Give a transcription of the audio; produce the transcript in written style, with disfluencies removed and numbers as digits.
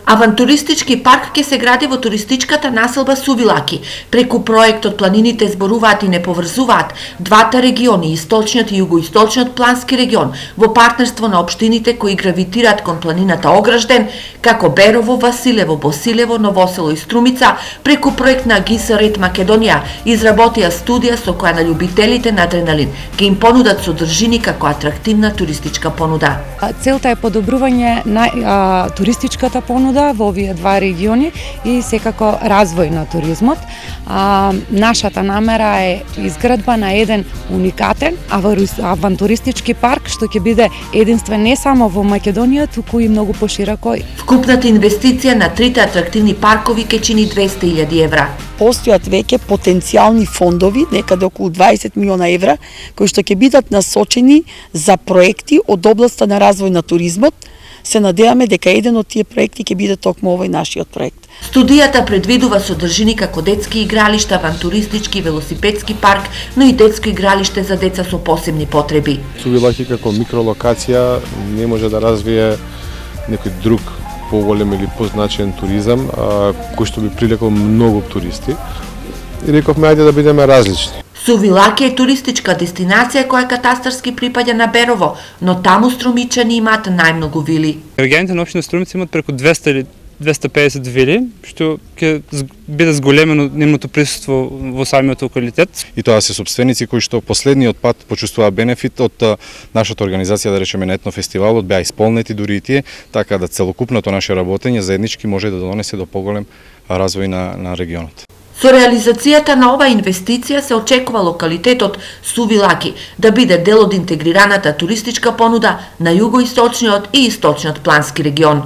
Авантуристички парк ќе се гради во туристичката населба Сувилаки. Преку проектот планините зборуваат и не поврзуваат двата региони, источниот и југоисточниот плански регион, во партнерство на општините кои гравитираат кон планината Огражден, како Берово, Василево, Босилево, Новосело и Струмица. Преку проект на ГИС-ред Македонија изработија студија со која на љубителите на адреналин ќе им понудат содржини како атрактивна туристичка понуда. Целта е подобрување на туристичката понуда во овие два региони и секако развој на туризмот. Нашата намера е изградба на еден уникатен авантуристички парк што ќе биде единствен не само во Македонија, туку и многу пошироко. Вкупната инвестиција на трите атрактивни паркови ќе чини 200.000 евра. Постојат веќе потенцијални фондови, некаде околу 20 милиона евра, кои што ќе бидат насочени за проекти од областа на развој на туризмот. Се надеваме дека еден од тие проекти ќе биде токму овој нашиот проект. Студијата предвидува содржини како детски игралишта, авантуристички, велосипедски парк, но и детско игралиште за деца со посебни потреби. Сувилаки како микролокација не може да развие некој друг поголем или позначен туризам, кој што би прилекал многу туристи. И рековме ајде да бидеме различни. Сувилаки е туристичка дестинација која катастарски припаѓа на Берово, но таму струмичани имаат најмногу вили. Регионите на општина Струмица имат преку 200 или 250 вили, што ќе биде зголемено нивното присуство во самиот локалитет. И тоа се собственици кои што последниот пат почувствуваа бенефит од нашата организација, да речеме, на етнофестивалот, беа исполнети дури и тие, така да целокупното наше работење заеднички може да донесе до поголем развој на регионот. Со реализацијата на оваа инвестиција се очекува локалитетот Сувилаки да биде дел од интегрираната туристичка понуда на југоисточниот и источниот плански регион.